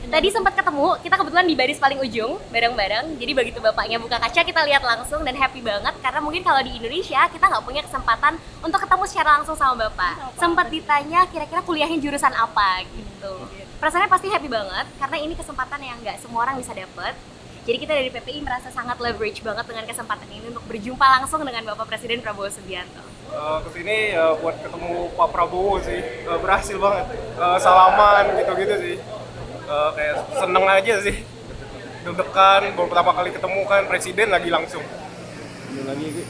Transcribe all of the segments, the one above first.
Tadi sempat ketemu, kita kebetulan di baris paling ujung, bareng-bareng. Jadi begitu bapaknya buka kaca, kita lihat langsung dan happy banget. Karena mungkin kalau di Indonesia, kita nggak punya kesempatan untuk ketemu secara langsung sama bapak. Sempat ditanya kira-kira kuliahnya jurusan apa gitu. Perasaannya pasti happy banget, karena ini kesempatan yang nggak semua orang bisa dapet. Jadi kita dari PPI merasa sangat leverage banget dengan kesempatan ini untuk berjumpa langsung dengan Bapak Presiden Prabowo Subianto. Kesini buat ketemu Pak Prabowo sih, berhasil banget. Salaman gitu-gitu sih. Kayak seneng aja sih, deg-degan baru pertama kali ketemu kan presiden lagi langsung. Lagi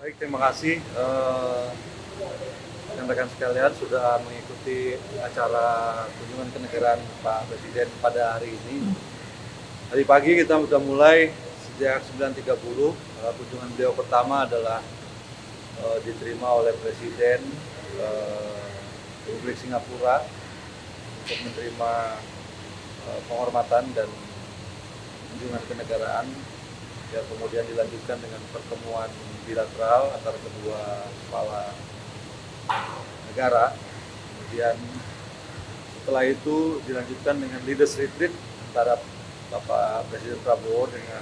Baik, terima kasih rekan-rekan sekalian sudah mengikuti acara kunjungan kenegaraan Pak Presiden pada hari ini. Hari pagi kita sudah mulai sejak 9.30. Kunjungan beliau pertama adalah diterima oleh Presiden Republik Singapura untuk menerima penghormatan dan kunjungan kenegaraan. Ya, kemudian dilanjutkan dengan pertemuan bilateral antara kedua kepala negara. Kemudian setelah itu dilanjutkan dengan leaders retreat antara Bapak Presiden Prabowo dengan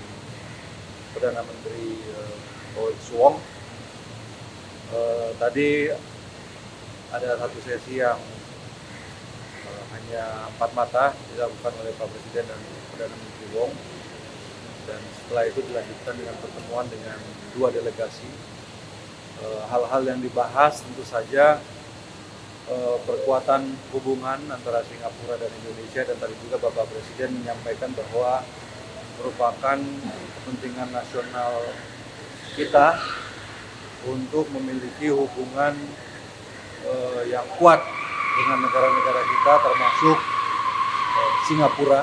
Perdana Menteri Lawrence Wong. Tadi ada satu sesi yang hanya 4 mata dilakukan oleh Pak Presiden dan Perdana Menteri Wong. Dan setelah itu dilanjutkan dengan pertemuan dengan 2 delegasi. Hal-hal yang dibahas tentu saja perkuatan hubungan antara Singapura dan Indonesia, dan tadi juga Bapak Presiden menyampaikan bahwa merupakan kepentingan nasional kita untuk memiliki hubungan yang kuat dengan negara-negara kita termasuk Singapura.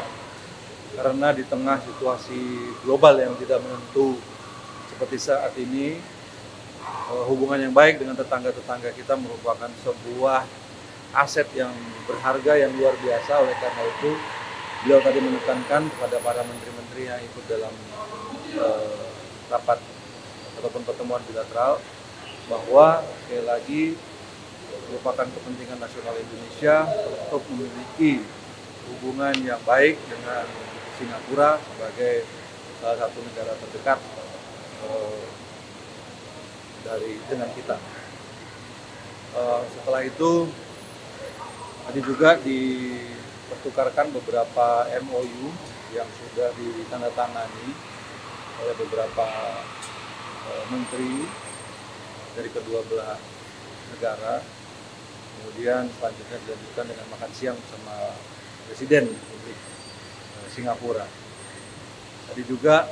Karena di tengah situasi global yang tidak menentu seperti saat ini, hubungan yang baik dengan tetangga-tetangga kita merupakan sebuah aset yang berharga, yang luar biasa. Oleh karena itu, beliau tadi menekankan kepada para menteri-menteri yang ikut dalam rapat ataupun pertemuan bilateral bahwa sekali lagi merupakan kepentingan nasional Indonesia untuk memiliki hubungan yang baik dengan Singapura sebagai salah satu negara terdekat dengan kita. Setelah itu tadi juga mempertukarkan beberapa MOU yang sudah ditandatangani oleh beberapa menteri dari kedua belah negara. Kemudian selanjutnya dilanjutkan dengan makan siang bersama Presiden Republik Singapura. Tadi juga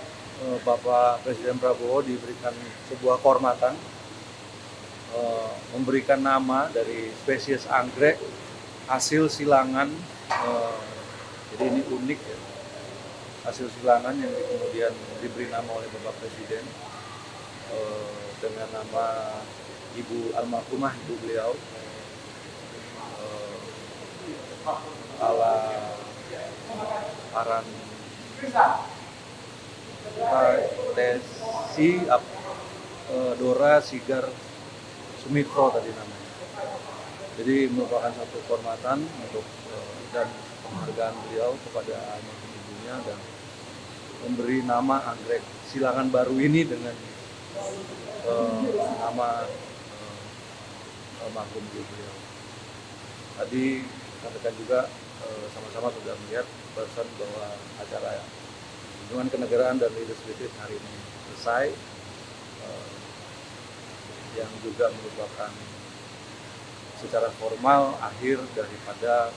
Bapak Presiden Prabowo diberikan sebuah kehormatan, memberikan nama dari spesies anggrek hasil silangan, jadi ini unik ya, hasil silangan yang kemudian diberi nama oleh Bapak Presiden dengan nama Ibu almarhumah Ibu beliau, ala Paran Dora Sigar Soemitro tadi namanya. Jadi merupakan satu kehormatan untuk dan penghargaan beliau kepada almarhum ibunya dan memberi nama anggrek silangan baru ini dengan nama almarhum ibu beliau. Tadi sampaikan juga sama-sama sudah melihat barusan bahwa acara Kunjungan Kenegaraan dan Leadership hari ini selesai, yang juga merupakan secara formal akhir daripada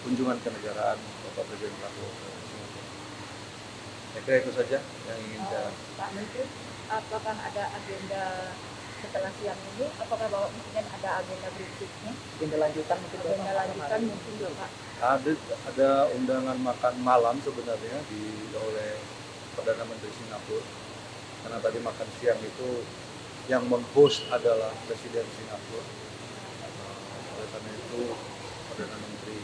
kunjungan kenegaraan Bapak Presiden Prabowo ke Singapura. Saya kira itu saja yang ingin saya. Pak Menteri, apakah ada agenda setelah siang ini? Apakah Bapak mungkin ada agenda berikutnya? Agenda lanjutan mungkin Agenda lanjutan mungkin Bapak. Ada undangan makan malam sebenarnya oleh Perdana Menteri Singapura, karena tadi makan siang itu yang meng-host adalah Presiden Singapura. Oleh karena itu Perdana Menteri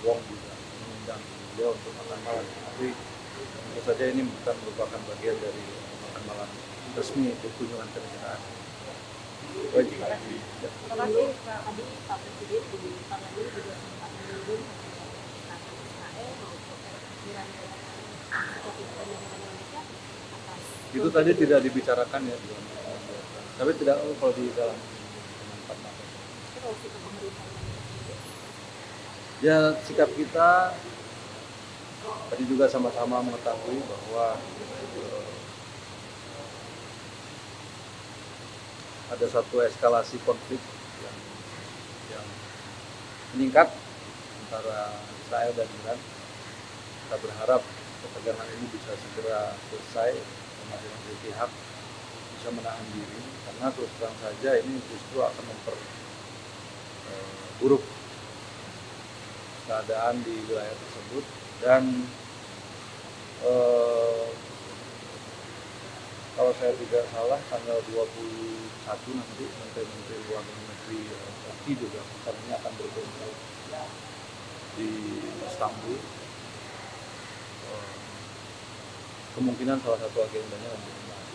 Wong juga mengundang beliau untuk makan malam. Tapi tentu saja ini bukan merupakan bagian dari makan malam resmi untuk kunjungan kenegaraan. Terima kasih Pak. Tadi Pak Presiden di Parlemen juga sempat menyinggung Israel maupun Iran Indonesia atas. Itu tadi tidak dibicarakan ya, tapi tidak kalau di dalam ya sikap kita tadi juga sama-sama mengetahui bahwa ada satu eskalasi konflik yang meningkat antara Israel dan Iran. Kita berharap ketegangan ini bisa segera selesai dan masing-masing pihak bisa menahan diri, karena terus terang saja ini justru akan memperburuk keadaan di wilayah tersebut. Dan kalau saya tidak salah tanggal 21 nanti Menteri Luar Negeri Turki juga katanya akan berkumpul di Istanbul. Kemungkinan salah satu agendanya nanti membahas.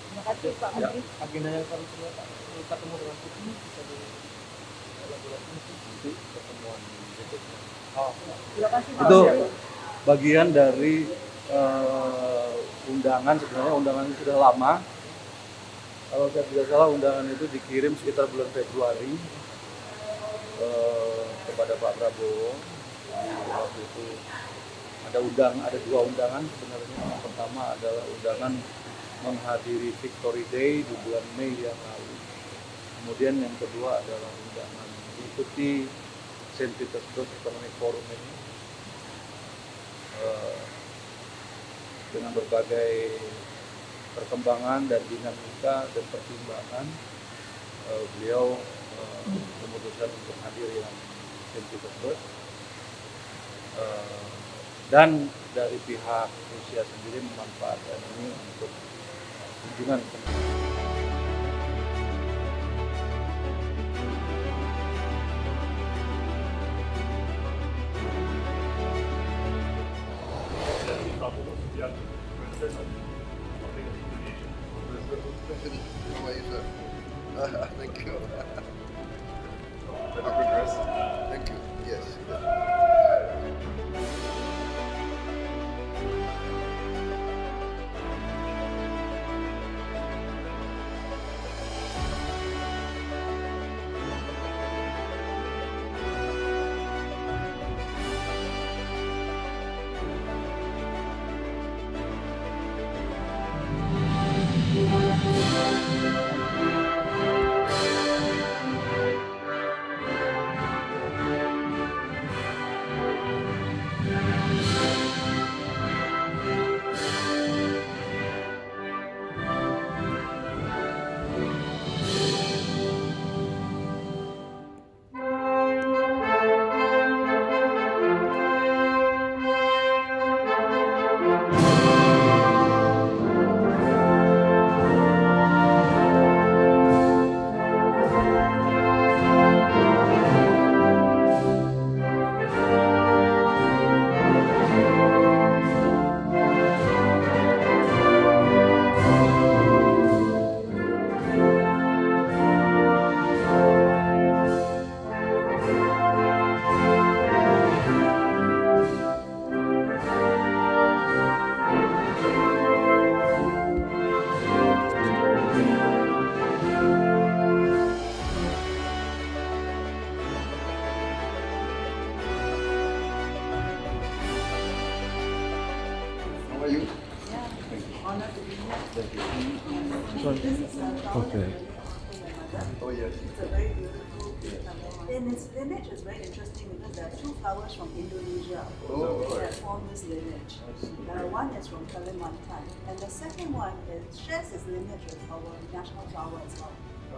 Terima kasih Pak Menteri. agenda yang paling kedua Pak, ketemu dengan Putin bisa dielaborasi Nanti pertemuan berikutnya. Terima kasih Pak Itu Menteri. bagian dari undangan. Sebenarnya undangan itu sudah lama. Kalau saya tidak salah undangan itu dikirim sekitar bulan Februari kepada Pak Prabowo. Jadi waktu itu ada dua undangan sebenarnya. Yang pertama adalah undangan menghadiri Victory Day di bulan Mei yang lalu. Kemudian yang kedua adalah undangan mengikuti St. Petersburg Economic Forum ini dengan berbagai perkembangan dan dinamika dan pertimbangan, beliau memutuskan untuk hadir yang St. Petersburg. Dan dari pihak Rusia sendiri memanfaatkan ini untuk kunjungan ke Prabowo Subianto, Presiden Indonesia. How are you, sir? Thank you. Have a good rest. Thank you. Yes. are you? Yeah, honored to be here. Thank you. This is a flower Okay. that Oh, yes. it's a very beautiful. And its lineage is very interesting because there are two flowers from Indonesia Oh, that form this lineage. One is from Kalimantan, and the second one shares its lineage with our national flower as well.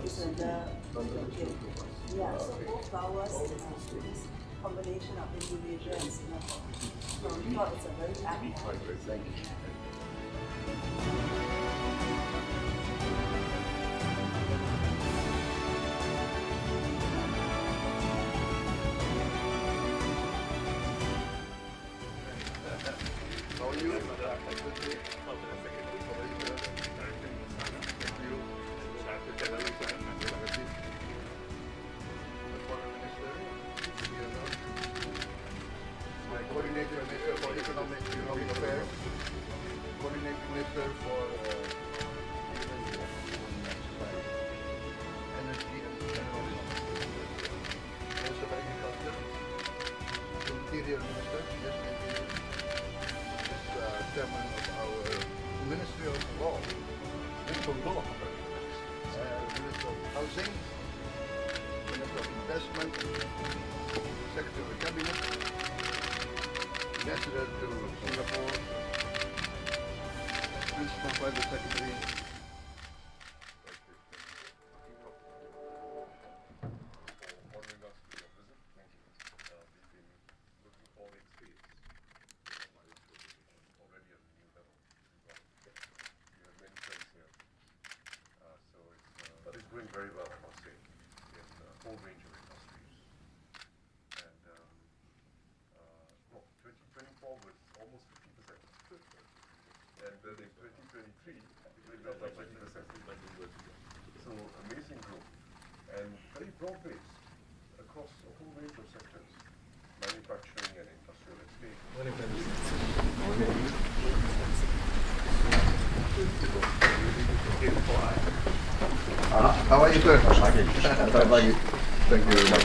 It's the yeah. So both flowers this combination of Indonesia and Singapore. So we thought it's a very happy. Thank you. How are you? My coordinating minister for economic affairs, coordinating minister for energy and minerals, minister of agriculture, interior minister, yes, interior, is chairman of our Ministry of Law, Minister of Law, Minister of Housing, Minister of Investment, Secretary of the Cabinet, Ambassador to Singapore, Principal Private Secretary. Honoring us with your visit. Thank you. We've been looking forward to space. Already at a new level. We have many friends here. But it's doing very well, I must say, in a whole range of industries. And 2024 was almost 50%. And then in 2023, it went up by 20%. So amazing growth. And very broad-based across a whole range of sectors, manufacturing and industrial estate. How are you, sir? Thank you very much.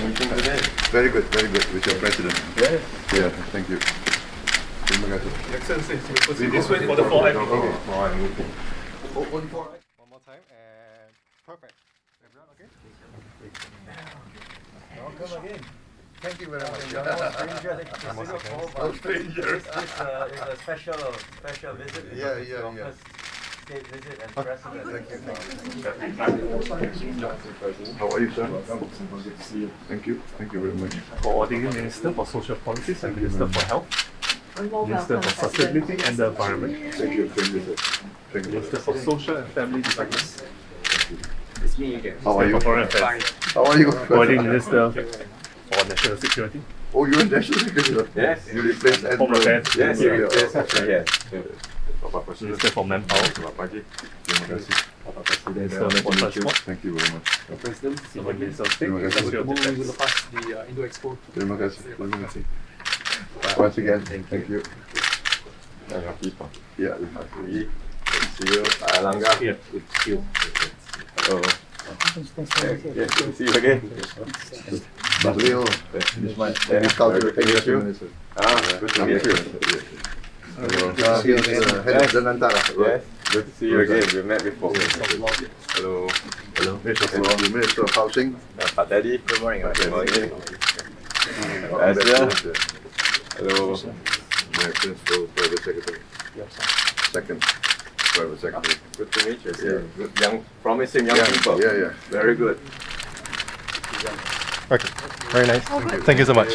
Very good with your president. Yes. Yeah, thank you. Terima kasih. Excellency, this way for the 4 meeting. Only for One more time and perfect. Everyone okay? Welcome again. Thank you very much. You're no stranger to Singapore, but Strangers. this is a special visit. Yeah, because it's yeah, your yeah. first state visit as president. How are you, sir? Thank you very much. Coordinating Minister for Social Policies and Minister for Health, Minister for Sustainability and the Environment, Thank you, sir. Thank you. Minister for Social and Family Development, How are you? for Foreign Affairs, How are you? Coordinating Minister for National Security, Oh, you're national secretary. Yes. You replaced Home Admiral. Affairs, Yes, Yeah. yes. Minister for Manpower, Terima kasih. Minister for Transport, Thank you very much. Senior Minister of State, Terima kasih. Ministry of Defence. lepas di Indo Expo. Terima kasih. Once again, thank you. Yeah. See you, Langga. Here, here. Hello. Yes, see you again. Bahlil is my agriculture minister. Good to meet you. He is head of Danantara. Yes, good to see you again. We met before. Hello. Hello. Minister of Housing. Pak Daddy. Good morning. Good morning. Asia. Hello. My principal private secretary. Second private secretary. Good to meet you. Yeah. Good young, promising young people. Yeah. Very good. Okay, very nice. Thank you so much.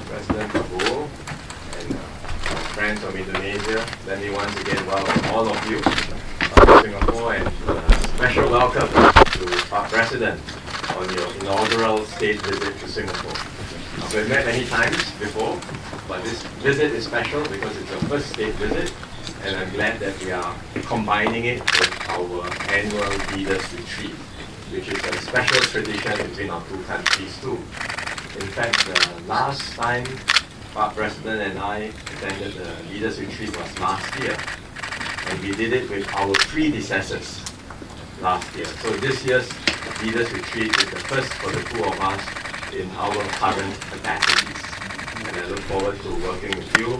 President Prabowo and friends from Indonesia, let me once again welcome all of you to Singapore and special welcome to our President on your inaugural state visit to Singapore. We've met many times before, but this visit is special because it's your first state visit, and I'm glad that we are combining it with our annual Leaders Retreat, which is a special tradition between our two countries too. In fact, the last time our President and I attended the Leaders Retreat was last year, and we did it with our predecessors last year. So this year's Leaders Retreat is the first for the two of us in our current capacities. and I look forward to working with you,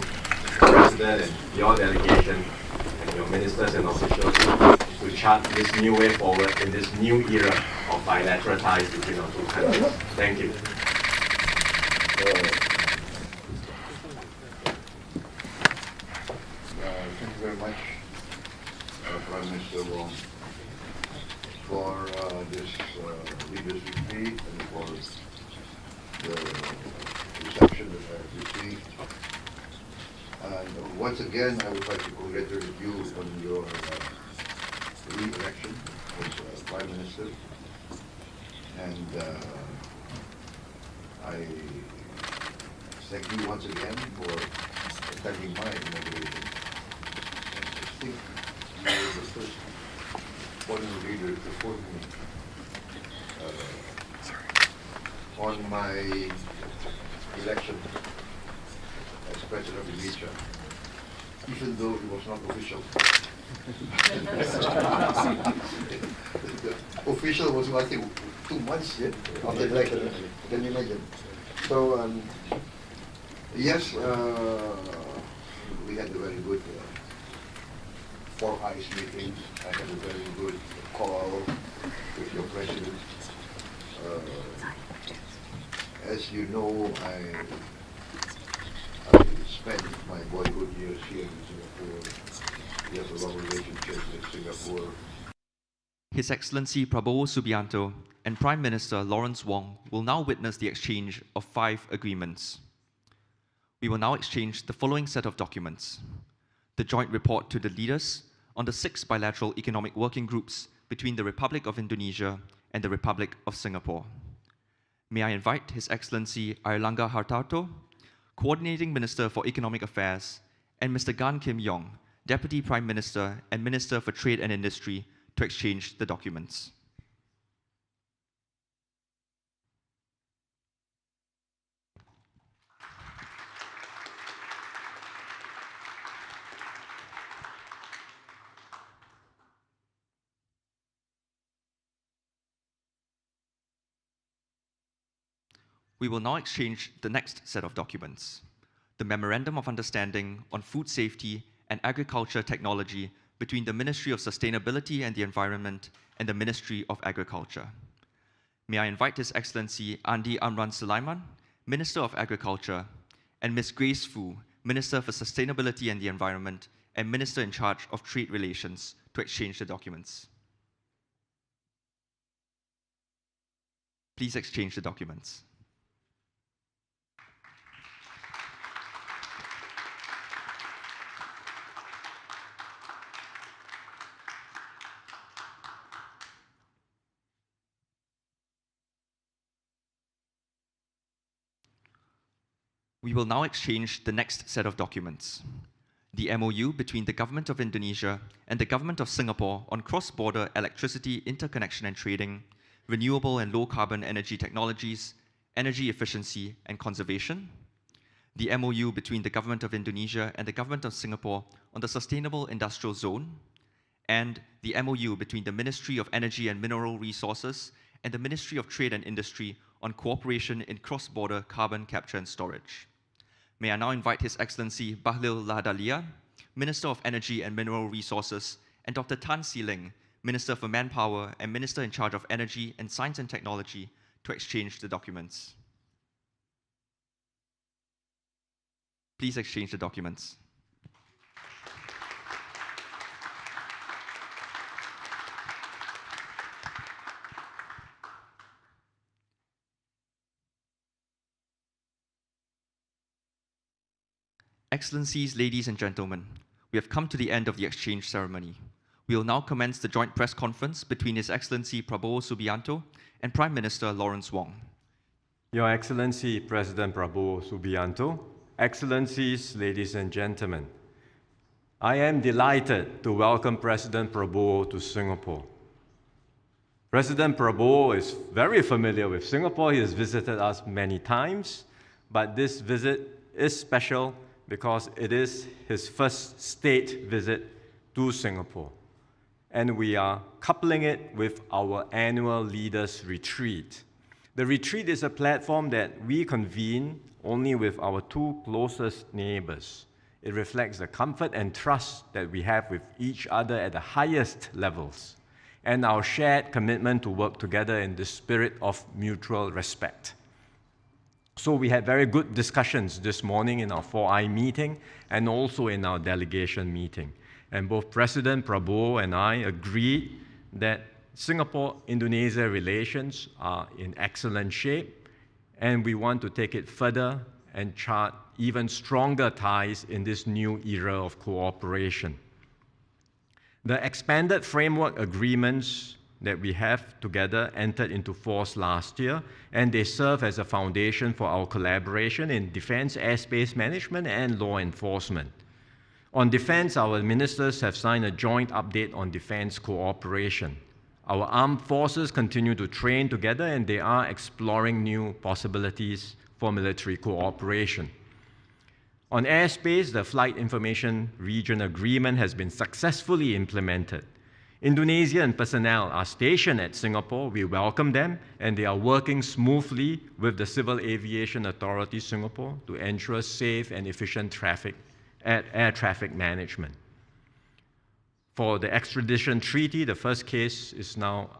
President, and your delegation, and your ministers and officials to chart this new way forward in this new era of bilateral ties between our two countries. Thank you. Thank you very much, Prime Minister Wong, for this leaders retreat and for the reception that I have received. And once again, I would like to congratulate you on your re-election as Prime Minister. And I thank you once again for attending my inauguration. I think you were the first foreign leader to support me on my election as President of Indonesia, even though it was not official. The official was, I think, 2 months after the election. Can you imagine? So, yes, we had a very good Four Eyes meeting. I had a very good call with your president. As you know, I spent my boyhood years here in Singapore. We have a long relationship with Singapore. His Excellency Prabowo Subianto and Prime Minister Lawrence Wong will now witness the exchange of 5 agreements. We will now exchange the following set of documents: the joint report to the leaders on the 6 bilateral economic working groups between the Republic of Indonesia and the Republic of Singapore. May I invite His Excellency Airlangga Hartarto, Coordinating Minister for Economic Affairs, and Mr. Gan Kim Yong, Deputy Prime Minister and Minister for Trade and Industry, to exchange the documents. We will now exchange the next set of documents: the Memorandum of Understanding on Food Safety and Agriculture Technology between the Ministry of Sustainability and the Environment and the Ministry of Agriculture. May I invite His Excellency Andi Amran Sulaiman, Minister of Agriculture, and Ms. Grace Fu, Minister for Sustainability and the Environment and Minister in charge of Trade Relations, to exchange the documents. Please exchange the documents. We will now exchange the next set of documents: the MOU between the Government of Indonesia and the Government of Singapore on cross-border electricity interconnection and trading, renewable and low-carbon energy technologies, energy efficiency and conservation, the MOU between the Government of Indonesia and the Government of Singapore on the Sustainable Industrial Zone, and the MOU between the Ministry of Energy and Mineral Resources and the Ministry of Trade and Industry on cooperation in cross-border carbon capture and storage. May I now invite His Excellency Bahlil Lahadalia, Minister of Energy and Mineral Resources, and Dr. Tan See Leng, Minister for Manpower and Minister in charge of Energy and Science and Technology, to exchange the documents. Please exchange the documents. Excellencies, ladies and gentlemen, we have come to the end of the exchange ceremony. We will now commence the joint press conference between His Excellency Prabowo Subianto and Prime Minister Lawrence Wong. Your Excellency President Prabowo Subianto, Excellencies, ladies and gentlemen, I am delighted to welcome President Prabowo to Singapore. President Prabowo is very familiar with Singapore. He has visited us many times, but this visit is special because it is his first state visit to Singapore. And we are coupling it with our annual leaders retreat. The retreat is a platform that we convene only with our two closest neighbors. It reflects the comfort and trust that we have with each other at the highest levels, and our shared commitment to work together in the spirit of mutual respect. So we had very good discussions this morning in our 4i meeting and also in our delegation meeting. And both President Prabowo and I agreed that Singapore-Indonesia relations are in excellent shape, and we want to take it further and chart even stronger ties in this new era of cooperation. The expanded framework agreements that we have together entered into force last year, and they serve as a foundation for our collaboration in defense, airspace management, and law enforcement. On defense, our ministers have signed a joint update on defense cooperation. Our armed forces continue to train together, and they are exploring new possibilities for military cooperation. On airspace, the Flight Information Region Agreement has been successfully implemented. Indonesian personnel are stationed at Singapore. We welcome them, and they are working smoothly with the Civil Aviation Authority Singapore to ensure safe and efficient air traffic management. For the extradition treaty, the first case is now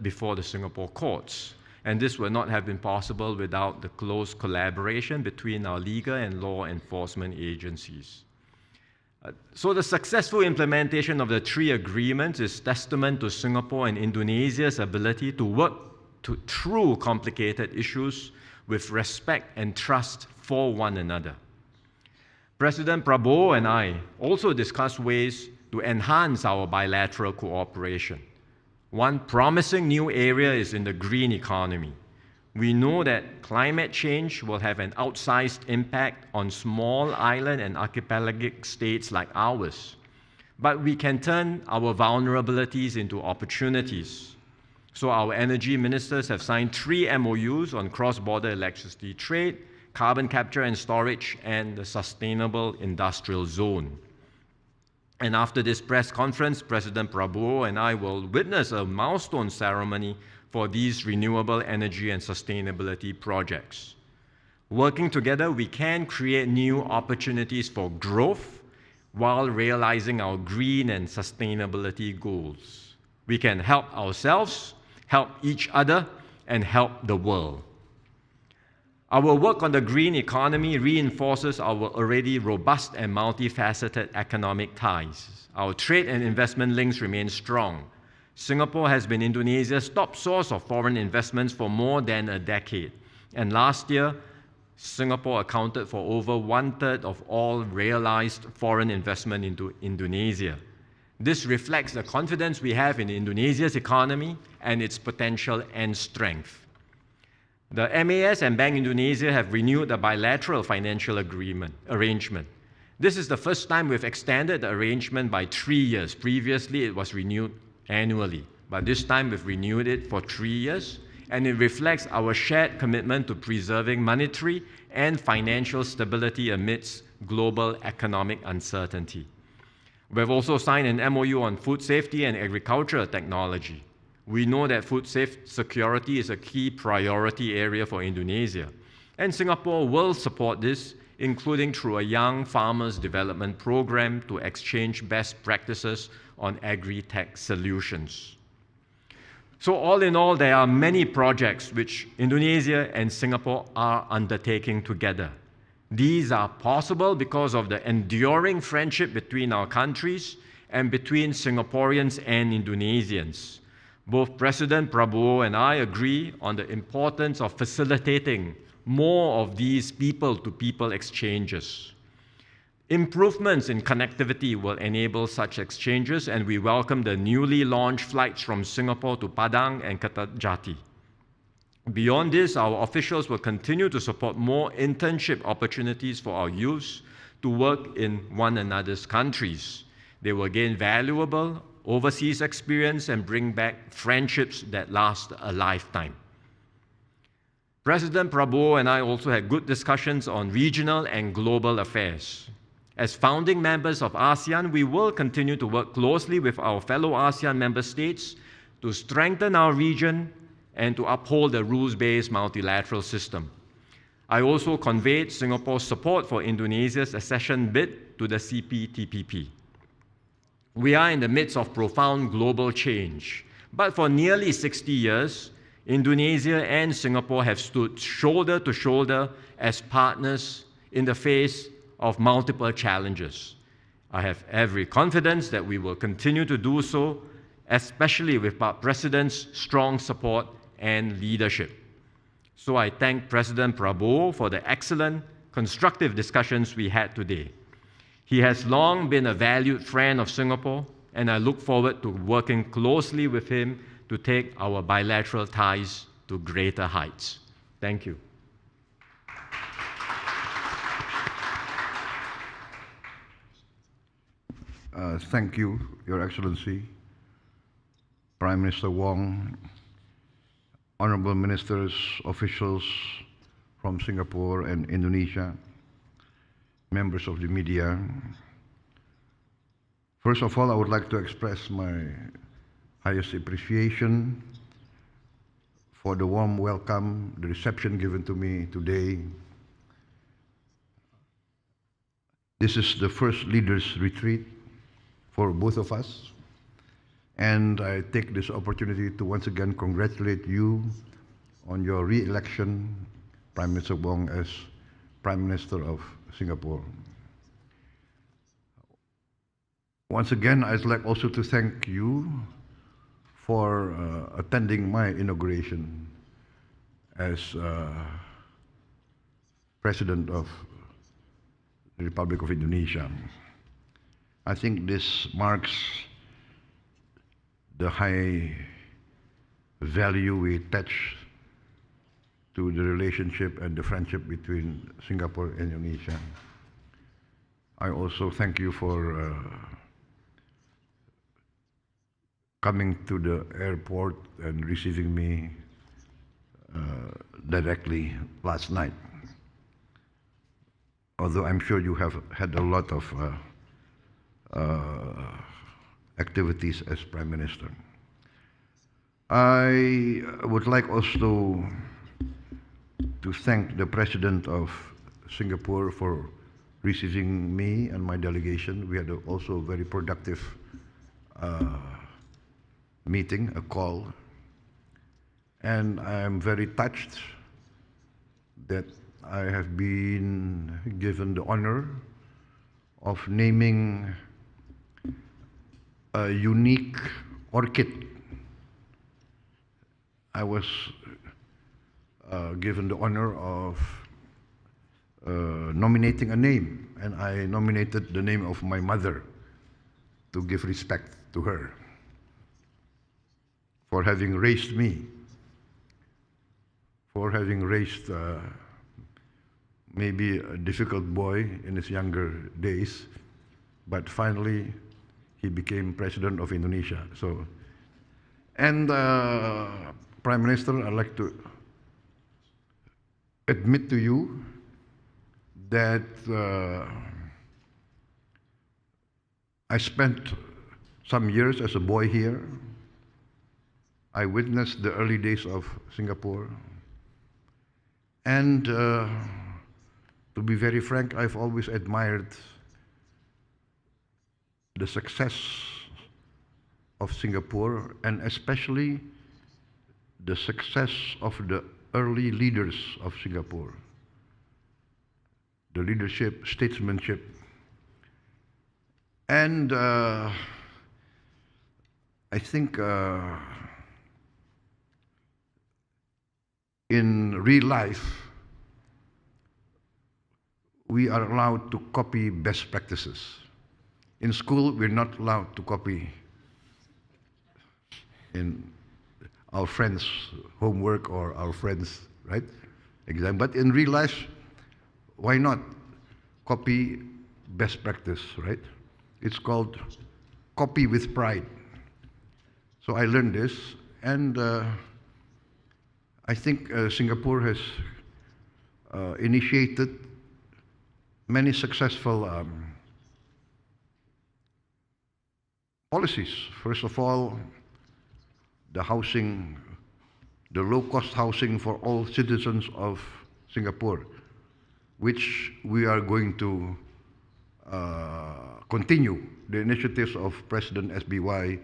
before the Singapore courts. And this would not have been possible without the close collaboration between our legal and law enforcement agencies. So the successful implementation of the three agreements is testament to Singapore and Indonesia's ability to work through complicated issues with respect and trust for one another. President Prabowo and I also discussed ways to enhance our bilateral cooperation. One promising new area is in the green economy. We know that climate change will have an outsized impact on small island and archipelagic states like ours. But we can turn our vulnerabilities into opportunities. So our energy ministers have signed 3 MOUs on cross-border electricity trade, carbon capture and storage, and the sustainable industrial zone. And after this press conference, President Prabowo and I will witness a milestone ceremony for these renewable energy and sustainability projects. Working together, we can create new opportunities for growth while realizing our green and sustainability goals. We can help ourselves, help each other, and help the world. Our work on the green economy reinforces our already robust and multifaceted economic ties. Our trade and investment links remain strong. Singapore has been Indonesia's top source of foreign investments for more than a decade. And last year, Singapore accounted for over 1/3 of all realized foreign investment into Indonesia. This reflects the confidence we have in Indonesia's economy and its potential and strength. The MAS and Bank Indonesia have renewed the bilateral financial arrangement. This is the first time we've extended the arrangement by 3 years. Previously, it was renewed annually, but this time we've renewed it for 3 years, and it reflects our shared commitment to preserving monetary and financial stability amidst global economic uncertainty. We've also signed an MOU on food safety and agricultural technology. We know that food security is a key priority area for Indonesia, and Singapore will support this, including through a young farmers development program to exchange best practices on agri-tech solutions. So all in all, there are many projects which Indonesia and Singapore are undertaking together. These are possible because of the enduring friendship between our countries and between Singaporeans and Indonesians. Both President Prabowo and I agree on the importance of facilitating more of these people-to-people exchanges. Improvements in connectivity will enable such exchanges, and we welcome the newly launched flights from Singapore to Padang and Kertajati. Beyond this, our officials will continue to support more internship opportunities for our youths to work in one another's countries. They will gain valuable overseas experience and bring back friendships that last a lifetime. President Prabowo and I also had good discussions on regional and global affairs. As founding members of ASEAN, we will continue to work closely with our fellow ASEAN member states to strengthen our region and to uphold the rules-based multilateral system. I also conveyed Singapore's support for Indonesia's accession bid to the CPTPP. We are in the midst of profound global change, but for nearly 60 years, Indonesia and Singapore have stood shoulder to shoulder as partners in the face of multiple challenges. I have every confidence that we will continue to do so, especially with our President's strong support and leadership. So I thank President Prabowo for the excellent, constructive discussions we had today. He has long been a valued friend of Singapore, and I look forward to working closely with him to take our bilateral ties to greater heights. Thank you. Thank you, Your Excellency, Prime Minister Wong, honorable ministers, officials from Singapore and Indonesia, members of the media. First of all, I would like to express my highest appreciation for the warm welcome, the reception given to me today. This is the first leaders' retreat for both of us, and I take this opportunity to once again congratulate you on your re-election, Prime Minister Wong, as Prime Minister of Singapore. Once again, I'd like also to thank you for attending my inauguration as President of the Republic of Indonesia. I think this marks the high value we attach to the relationship and the friendship between Singapore and Indonesia. I also thank you for coming to the airport and receiving me directly last night. Although I'm sure you have had a lot of activities as Prime Minister. I would like also to thank the President of Singapore for receiving me and my delegation. We had also a very productive meeting, a call, and I'm very touched that I have been given the honor of naming a unique orchid. I was given the honor of nominating a name, and I nominated the name of my mother to give respect to her for having raised me, for having raised maybe a difficult boy in his younger days, but finally he became President of Indonesia. So, and Prime Minister, I'd like to admit to you that I spent some years as a boy here. I witnessed the early days of Singapore. And to be very frank, I've always admired the success of Singapore, and especially the success of the early leaders of Singapore. The leadership, statesmanship, and I think in real life, we are allowed to copy best practices. In school, we're not allowed to copy in our friends' homework or our friends', right, exam. But in real life, why not copy best practice, right? It's called copy with pride. So I learned this, and I think Singapore has initiated many successful policies. First of all, the housing the low-cost housing for all citizens of Singapore, which we are going to continue the initiatives of President SBY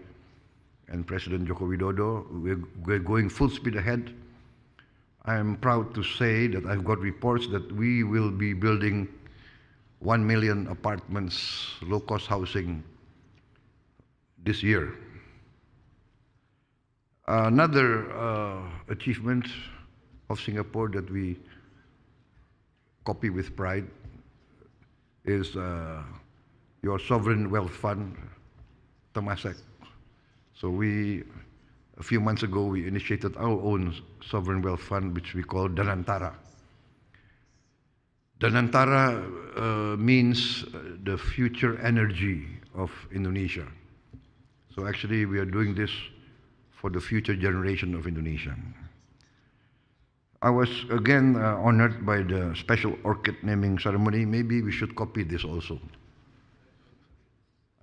and President Joko Widodo. We're going full speed ahead. I am proud to say that I've got reports that we will be building 1 million apartments, low-cost housing, this year. Another achievement of Singapore that we copy with pride is your sovereign wealth fund, Temasek. So a few months ago, we initiated our own sovereign wealth fund, which we call Danantara. Danantara means the future energy of Indonesia. So actually, we are doing this for the future generation of Indonesia. I was again honored by the special orchid naming ceremony. Maybe we should copy this also.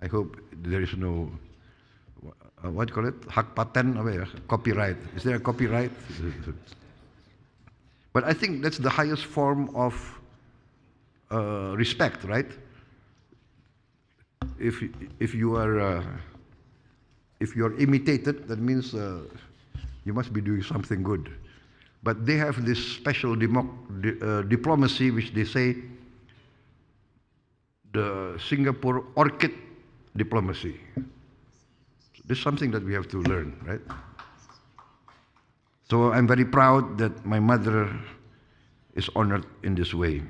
I hope there is no, what do you call it? Hak paten, copyright. Is there a copyright? But I think that's the highest form of respect, right? If you are imitated, that means you must be doing something good. But they have this special diplomacy, which they say the Singapore orchid diplomacy. This is something that we have to learn, right? So I'm very proud that my mother is honored in this way.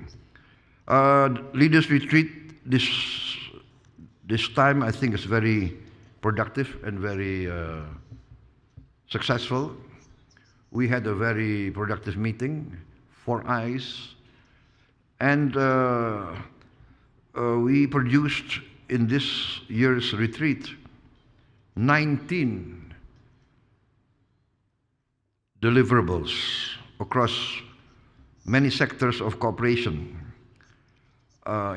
Leaders retreat this time, I think, is very productive and very successful. We had a very productive meeting, 4 eyes, and we produced in this year's retreat 19 deliverables across many sectors of cooperation.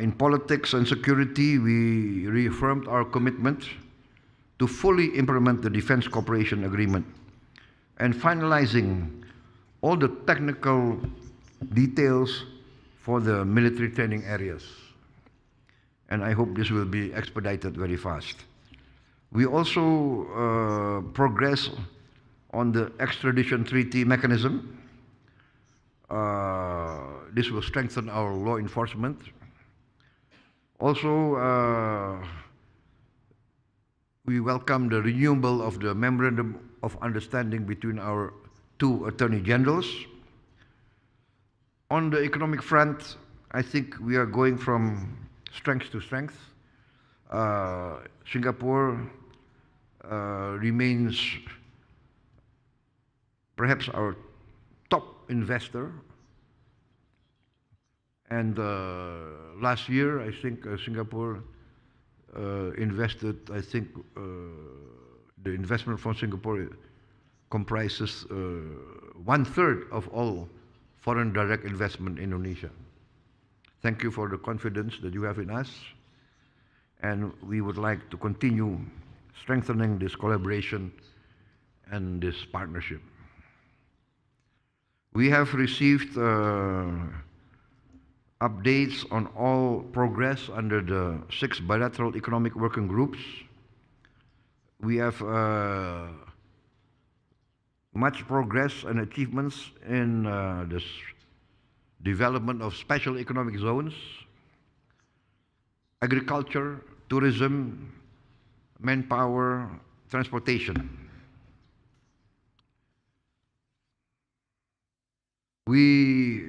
In politics and security, we reaffirmed our commitment to fully implement the Defense Cooperation Agreement and finalizing all the technical details for the military training areas. And I hope this will be expedited very fast. We also progress on the extradition treaty mechanism. This will strengthen our law enforcement. Also, we welcome the renewal of the Memorandum of Understanding between our 2 Attorney Generals. On the economic front, I think we are going from strength to strength. Singapore remains perhaps our top investor. And last year, I think Singapore invested, I think the investment from Singapore comprises 1/3 of all foreign direct investment in Indonesia. Thank you for the confidence that you have in us, and we would like to continue strengthening this collaboration and this partnership. We have received updates on all progress under the 6 bilateral economic working groups. We have much progress and achievements in this development of special economic zones, agriculture, tourism, manpower, transportation. We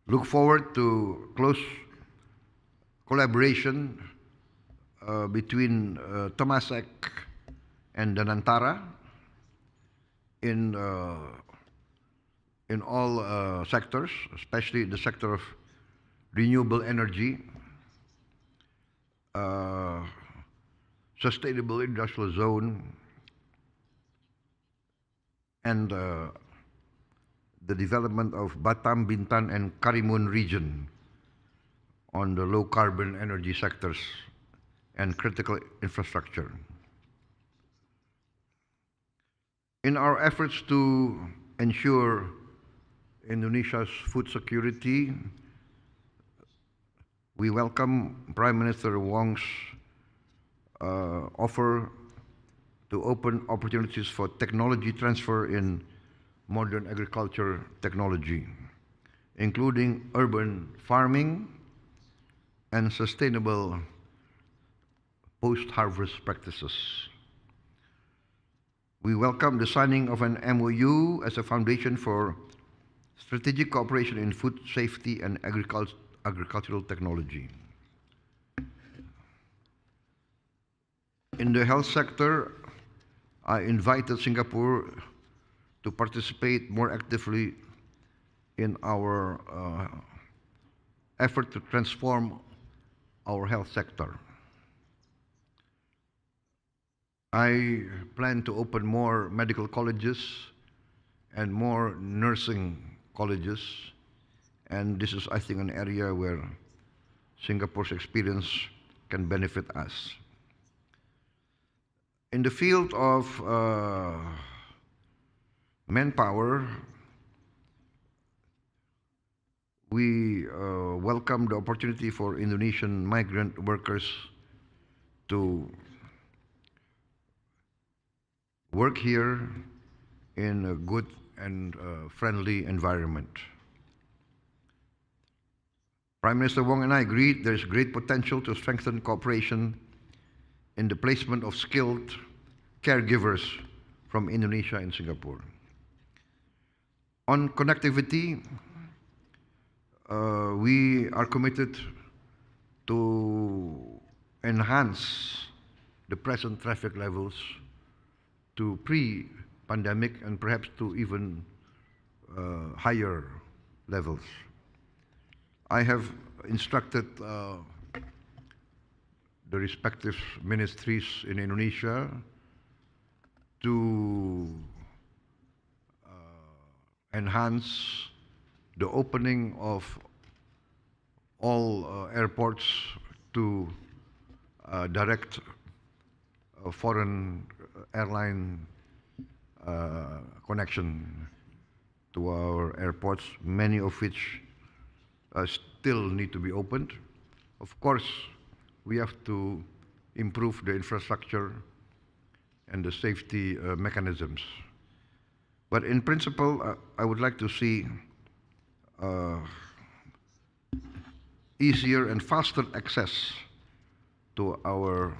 look forward to close collaboration between Temasek and Danantara in all sectors, especially the sector of renewable energy, sustainable industrial zone, and the development of Batam, Bintan, and Karimun region on the low carbon energy sectors and critical infrastructure. In our efforts to ensure Indonesia's food security, we welcome Prime Minister Wong's offer to open opportunities for technology transfer in modern agriculture technology, including urban farming and sustainable post-harvest practices. We welcome the signing of an MOU as a foundation for strategic cooperation in food safety and agricultural technology. In the health sector, I invited Singapore to participate more actively in our effort to transform our health sector. I plan to open more medical colleges and more nursing colleges, and this is, I think, an area where Singapore's experience can benefit us. In the field of manpower, we welcome the opportunity for Indonesian migrant workers to work here in a good and friendly environment. Prime Minister Wong and I agreed there is great potential to strengthen cooperation in the placement of skilled caregivers from Indonesia and Singapore. On connectivity, we are committed to enhance the present traffic levels to pre-pandemic and perhaps to even higher levels. I have instructed the respective ministries in Indonesia to enhance the opening of all airports to direct foreign airline connection to our airports, many of which still need to be opened. Of course, we have to improve the infrastructure and the safety mechanisms. But in principle, I would like to see easier and faster access to our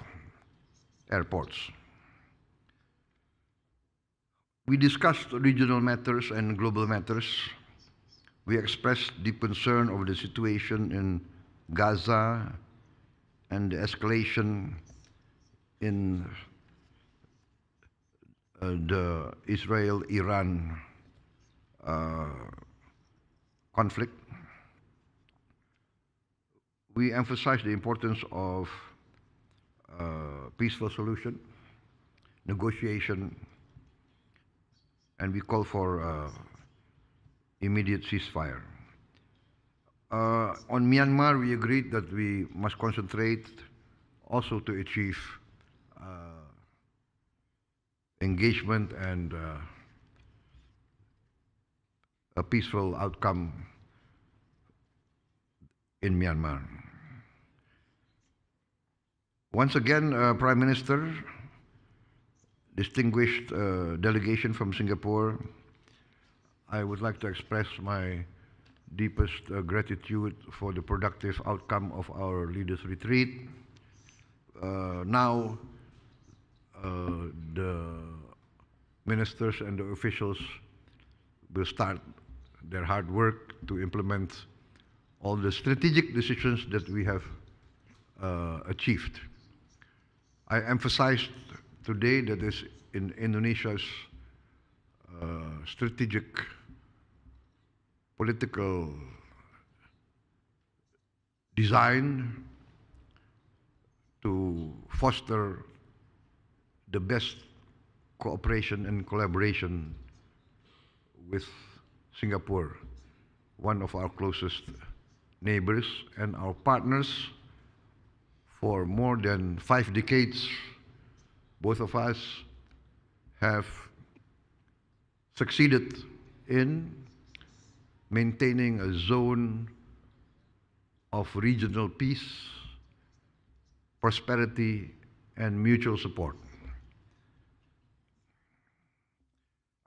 airports. We discussed regional matters and global matters. We expressed deep concern over the situation in Gaza and the escalation in the Israel-Iran conflict. We emphasized the importance of peaceful solution, negotiation, and we call for immediate ceasefire. On Myanmar, we agreed that we must concentrate also to achieve engagement and a peaceful outcome in Myanmar. Once again, Prime Minister, distinguished delegation from Singapore, I would like to express my deepest gratitude for the productive outcome of our leaders' retreat. Now, the ministers and the officials will start their hard work to implement all the strategic decisions that we have achieved. I emphasized today that is in Indonesia's strategic political design to foster the best cooperation and collaboration with Singapore, one of our closest neighbors and our partners for more than 5 decades. Both of us have succeeded in maintaining a zone of regional peace, prosperity, and mutual support.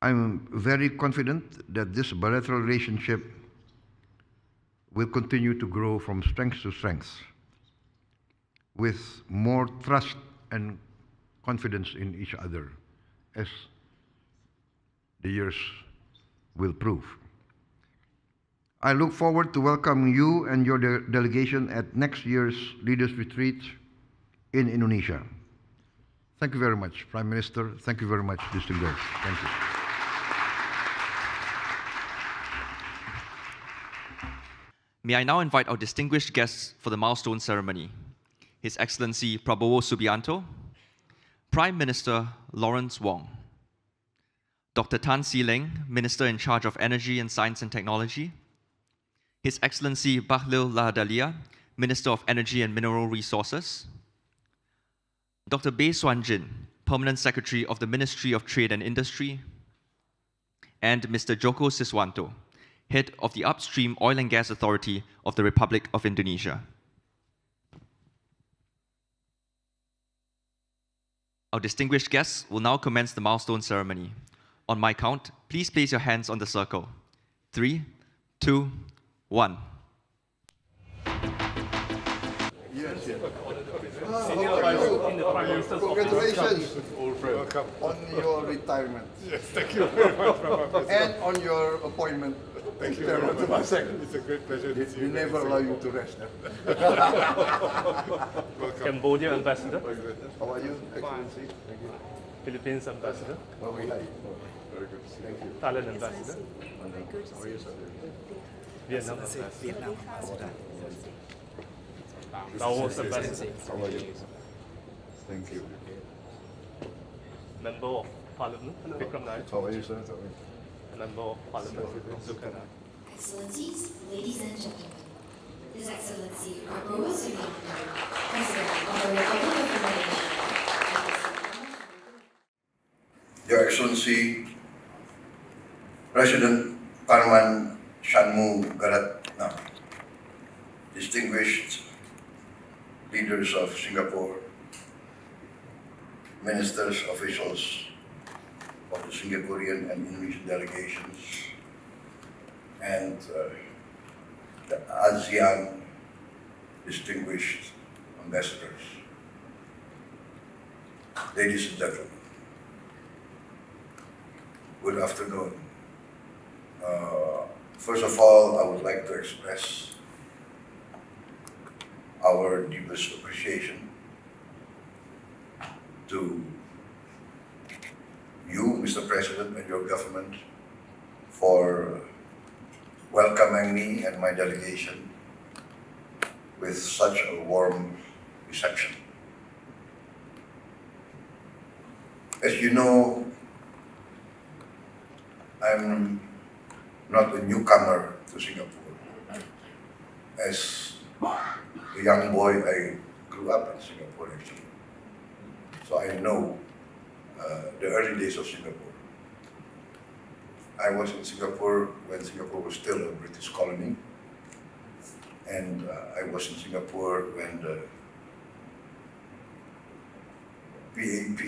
I'm very confident that this bilateral relationship will continue to grow from strength to strength, with more trust and confidence in each other, as the years will prove. I look forward to welcoming you and your delegation at next year's Leaders Retreat in Indonesia. Thank you very much, Prime Minister. Thank you very much, distinguished guests. Thank you. May I now invite our distinguished guests for the milestone ceremony. His Excellency Prabowo Subianto, Prime Minister Lawrence Wong, Dr. Tan See Leng, Minister in charge of Energy and Science and Technology, His Excellency Bahlil Lahadalia, Minister of Energy and Mineral Resources, Dr. Bae Suan Jin, Permanent Secretary of the Ministry of Trade and Industry, and Mr. Joko Siswanto, Head of the Upstream Oil and Gas Authority of the Republic of Indonesia. Our distinguished guests will now commence the milestone ceremony. On my count, please place your hands on the circle. 3, 2, 1. Yes, yes. In the Prime Minister's office. Congratulations Welcome. on your retirement Yes, thank you very much, Mama. and on your appointment. Thank you very much. It's a great pleasure to see We you. never allow you to rest. Welcome. Cambodia Ambassador, How are you, Excellency? Thank you. Philippines Ambassador, Oh, we like. Very good. Thank you. Thailand Ambassador, How are you, sir? Vietnam Ambassador, Laos Ambassador, How are you? Thank you. Member of Parliament, Vikram Nair, How are you, sir? How are you? Member of Parliament, Zulkarnain. Excellencies, ladies and gentlemen, His Excellency Prabowo Subianto, President of the Republic of Indonesia. Your Excellency, President Tharman Shanmugaratnam, distinguished leaders of Singapore, ministers, officials of the Singaporean and Indonesian delegations, and the ASEAN distinguished ambassadors. Ladies and gentlemen, good afternoon. First of all, I would like to express our deepest appreciation to you, Mr. President, and your government for welcoming me and my delegation with such a warm reception. As you know, I'm not a newcomer to Singapore. As a young boy, I grew up in Singapore actually. So I know the early days of Singapore. I was in Singapore when Singapore was still a British colony. And I was in Singapore when the PAP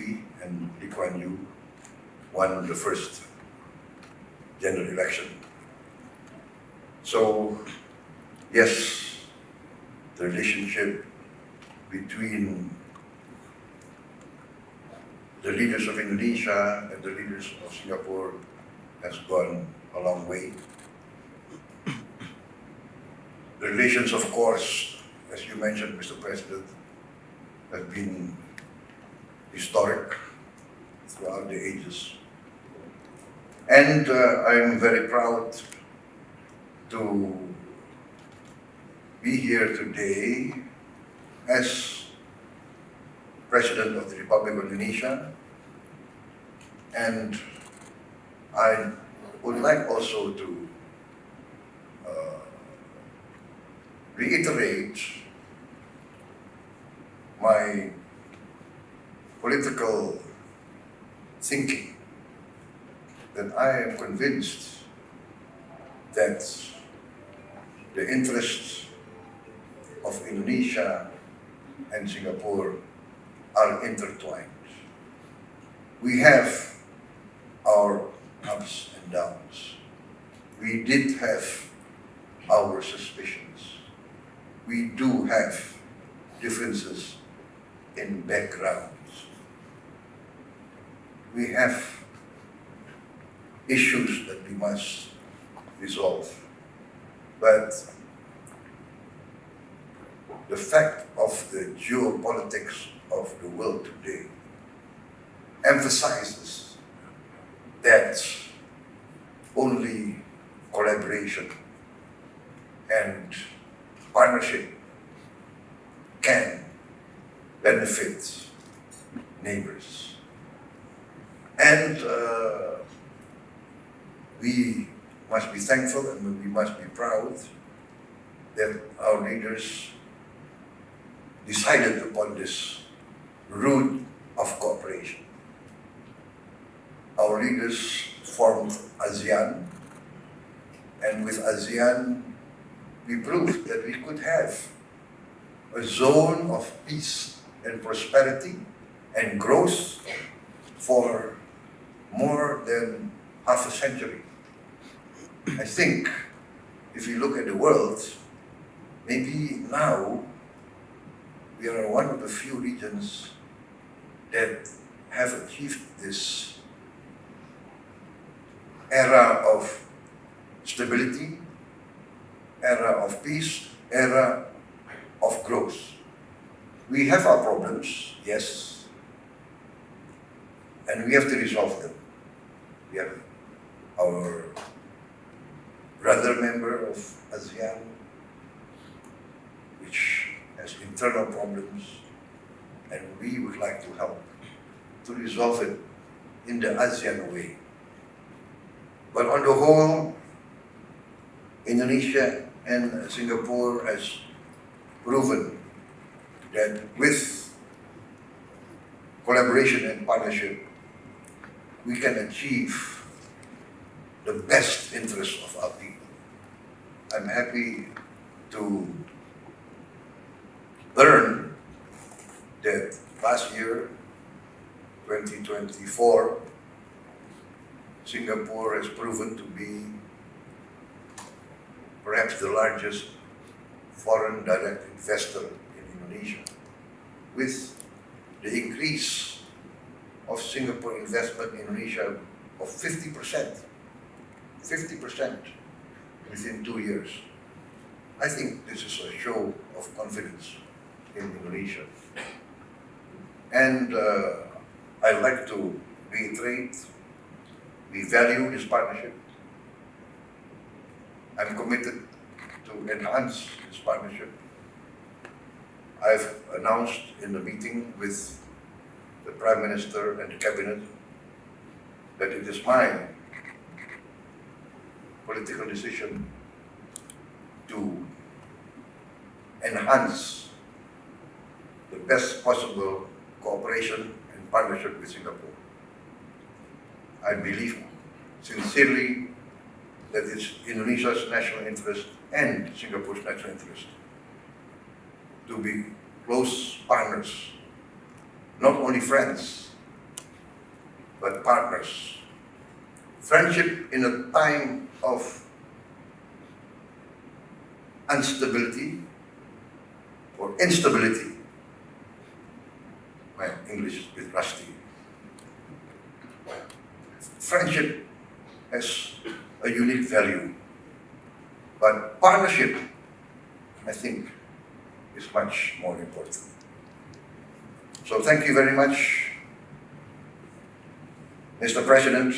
and Lee Kuan Yew won the first general election. So, yes, the relationship between the leaders of Indonesia and the leaders of Singapore has gone a long way. The relations, of course, as you mentioned, Mr. President, have been historic throughout the ages. And I'm very proud to be here today as President of the Republic of Indonesia. And I would like also to reiterate my political thinking that I am convinced that the interests of Indonesia and Singapore are intertwined. We have our ups and downs. We did have our suspicions. We do have differences in backgrounds. We have issues that we must resolve. But the fact of the geopolitics of the world today emphasizes that only collaboration and partnership can benefit neighbors. And we must be thankful and we must be proud that our leaders decided upon this route of cooperation. Our leaders formed ASEAN, and with ASEAN, we proved that we could have a zone of peace and prosperity and growth for more than half a century. I think if you look at the world, maybe now we are one of the few regions that have achieved this era of stability, era of peace, era of growth. We have our problems, yes, and we have to resolve them. We have our brother member of ASEAN, which has internal problems, and we would like to help to resolve it in the ASEAN way. But on the whole, Indonesia and Singapore has proven that with collaboration and partnership, we can achieve the best interests of our people. I'm happy to learn that last year, 2024, Singapore has proven to be perhaps the largest foreign direct investor in Indonesia. With the increase of Singapore investment in Indonesia of 50% within 2 years. I think this is a show of confidence in Indonesia. And I'd like to reiterate, we value this partnership. I'm committed to enhance this partnership. I've announced in the meeting with the Prime Minister and the Cabinet that it is my political decision to enhance the best possible cooperation and partnership with Singapore. I believe sincerely that it's Indonesia's national interest and Singapore's national interest to be close partners, not only friends, but partners. Friendship in a time of instability or instability. My English is a bit rusty. Friendship has a unique value, but partnership, I think, is much more important. So thank you very much, Mr. President,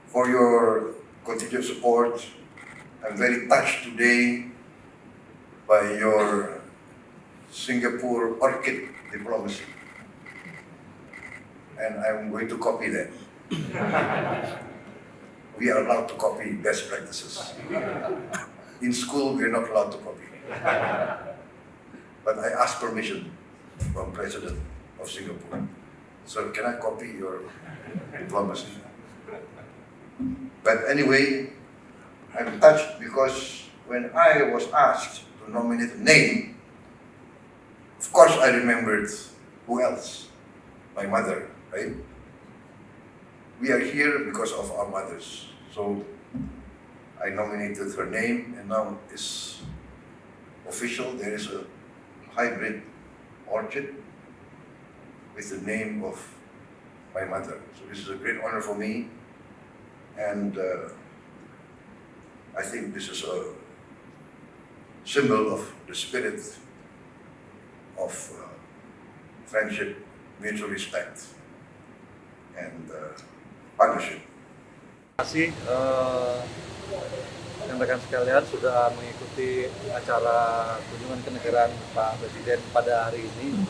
for your continued support. I'm very touched today by your Singapore orchid diplomacy, and I'm going to copy that. We are allowed to copy best practices. In school, we're not allowed to copy. But I asked permission from President of Singapore So can I copy your diplomacy? But anyway, I'm touched because when I was asked to nominate a name, of course I remembered who else? My mother, right? We are here because of our mothers. So I nominated her name, and now it's official. There is a hybrid orchid with the name of my mother. So this is a great honor for me, and I think this is a symbol of the spirit of friendship, mutual respect, and partnership. Terima kasih rekan-rekan sekalian sudah mengikuti acara kunjungan kenegaraan Pak Presiden pada hari ini.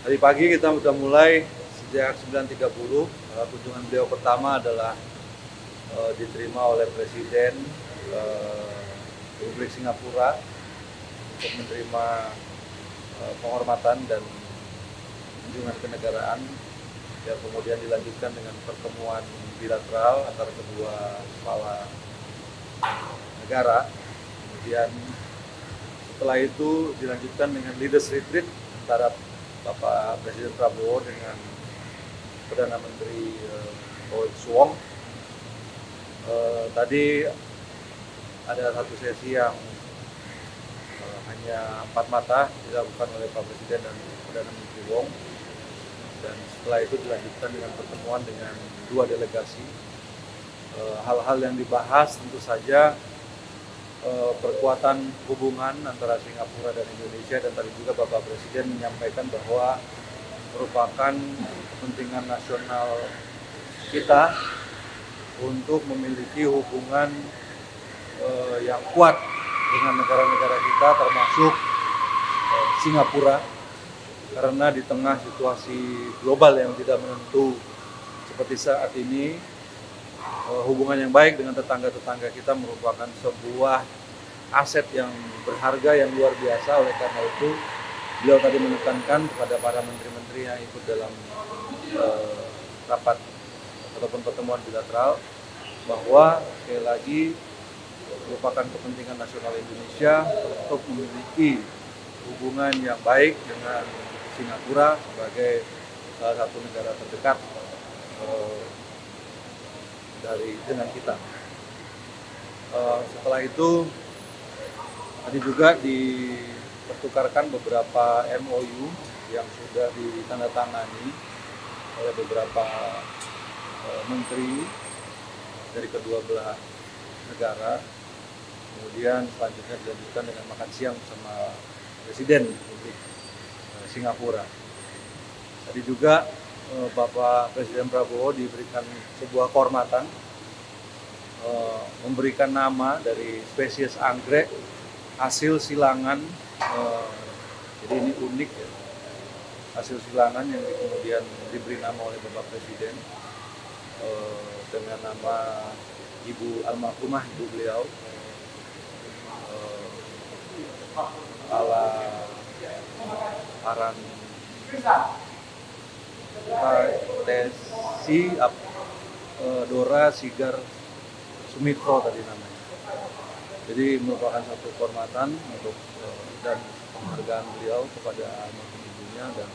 Hari pagi kita sudah mulai sejak 9.30. Kunjungan beliau pertama adalah diterima oleh Presiden Republik Singapura untuk menerima penghormatan dan kunjungan kenegaraan, yang kemudian dilanjutkan dengan pertemuan bilateral antara kedua kepala negara. Kemudian setelah itu dilanjutkan dengan leaders retreat antara Bapak Presiden Prabowo dengan Perdana Menteri Lawrence Wong. Tadi ada satu sesi yang hanya 4 mata dilakukan oleh Pak Presiden dan Perdana Menteri Wong, dan setelah itu dilanjutkan dengan pertemuan dengan 2 delegasi. Hal-hal yang dibahas tentu saja perkuatan hubungan antara Singapura dan Indonesia, dan tadi juga Bapak Presiden menyampaikan bahwa merupakan kepentingan nasional kita untuk memiliki hubungan yang kuat dengan negara-negara kita, termasuk Singapura, karena di tengah situasi global yang tidak menentu seperti saat ini, hubungan yang baik dengan tetangga-tetangga kita merupakan sebuah aset yang berharga, yang luar biasa. Oleh karena itu, beliau tadi menekankan kepada para menteri-menteri yang ikut dalam rapat ataupun pertemuan bilateral bahwa sekali lagi merupakan kepentingan nasional Indonesia untuk memiliki hubungan yang baik dengan Singapura sebagai salah satu negara terdekat dengan kita. Setelah itu tadi juga dipertukarkan beberapa MOU yang sudah ditandatangani oleh beberapa menteri dari kedua belah negara. Kemudian selanjutnya dilanjutkan dengan makan siang bersama Presiden Republik Singapura. Tadi juga Bapak Presiden Prabowo diberikan sebuah kehormatan, memberikan nama dari spesies anggrek hasil silangan. Jadi ini unik ya, hasil silangan yang kemudian diberi nama oleh Bapak Presiden dengan nama Ibu almarhumah ibu beliau, ala Dora Sigar Soemitro tadi namanya. Jadi merupakan satu kehormatan untuk dan penghargaan beliau kepada almarhum ibunya, dan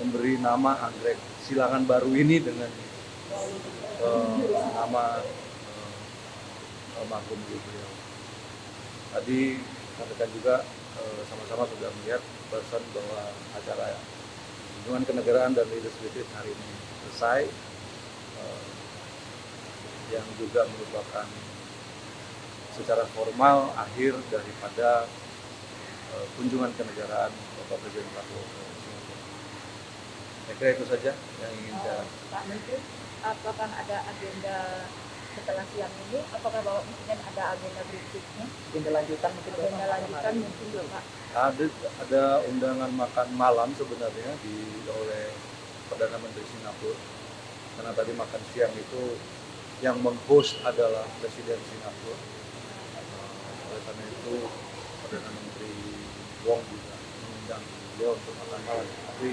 memberi nama anggrek silangan baru ini dengan nama almarhum ibu beliau. Tadi sampaikan juga sama-sama sudah melihat barusan bahwa acara kunjungan kenegaraan dan leaders retreat hari ini selesai, yang juga merupakan secara formal akhir daripada kunjungan kenegaraan Bapak Presiden Prabowo ke Singapura. Saya kira itu saja yang ingin saya. Pak Menteri, apakah ada agenda setelah siang ini? Apakah Bapak Presiden ada agenda berikutnya? Agenda lanjutan mungkin Pak. Ada undangan makan malam sebenarnya oleh Perdana Menteri Singapura, karena tadi makan siang itu yang meng-host adalah Presiden Singapura. Oleh karena itu Perdana Menteri Wong juga mengundang beliau untuk makan malam. Tapi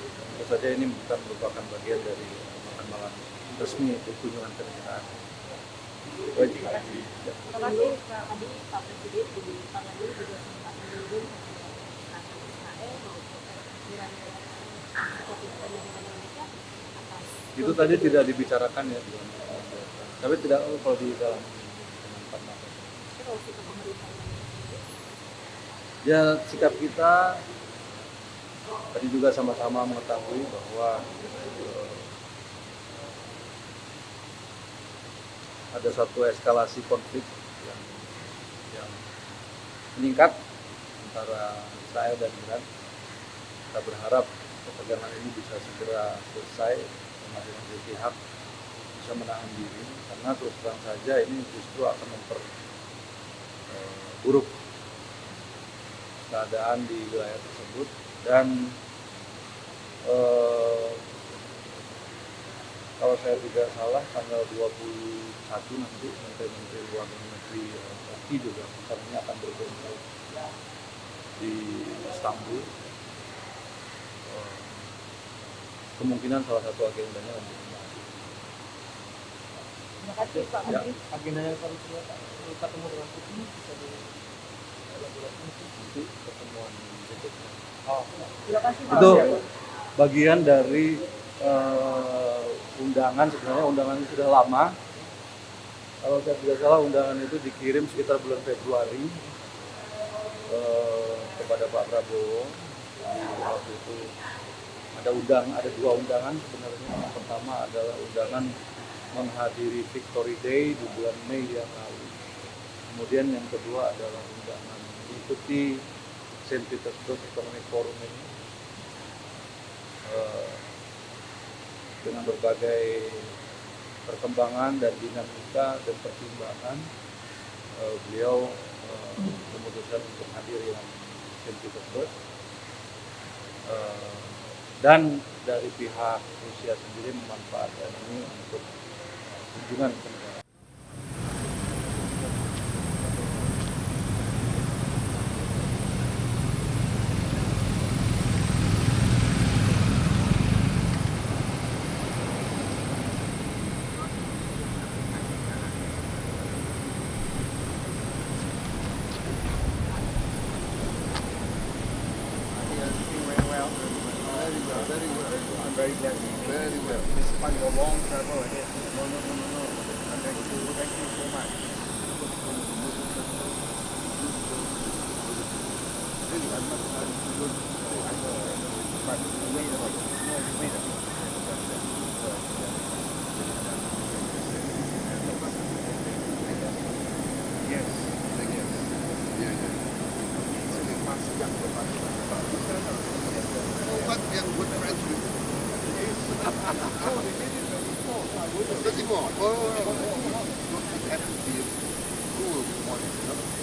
Tentu saja ini bukan merupakan bagian dari makan-makan resmi itu kunjungan kenegaraan. Baik. Terima kasih Pak. Tadi Pak Presiden di Parlemen juga sempat menyinggung tentang Israel maupun Iran Indonesia atas Itu tadi tidak dibicarakan ya, tapi tidak kalau di dalam ya sikap kita tadi juga sama-sama mengetahui bahwa ada satu eskalasi konflik yang meningkat antara Israel dan Iran. Kita berharap ketegangan ini bisa segera selesai, masing-masing pihak bisa menahan diri, karena terus terang saja ini justru akan memperburuk keadaan di wilayah tersebut. Dan kalau saya tidak salah tanggal 21 nanti Menteri Luar Negeri RI juga rencananya akan berkumpul di Istanbul. Kemungkinan salah satu agendanya untuk Terima kasih Pak Menteri. Agenda yang seharusnya ketemu dengan Putin bisa dielaborasi nanti pertemuan berikutnya. Terima kasih Pak Itu Menteri. bagian dari undangan. Sebenarnya undangan itu sudah lama. Kalau saya tidak salah undangan itu dikirim sekitar bulan Februari kepada Pak Prabowo. Waktu itu ada dua undangan sebenarnya. Yang pertama adalah undangan menghadiri Victory Day di bulan Mei yang lalu. Kemudian yang kedua adalah undangan mengikuti St. Petersburg Economic Forum ini dengan berbagai perkembangan dan dinamika dan pertimbangan. Beliau memutuskan untuk hadir yang St. Petersburg. Dan dari pihak Rusia sendiri memanfaatkan ini untuk kunjungan ke negara. Very well. Despite your long travel ahead. No. Thank you so much. Really, I'm not good. I know. But you made a mistake. No, you made a Yes. But we are good friends with Does he want? Oh, it has to be cool morning, you know?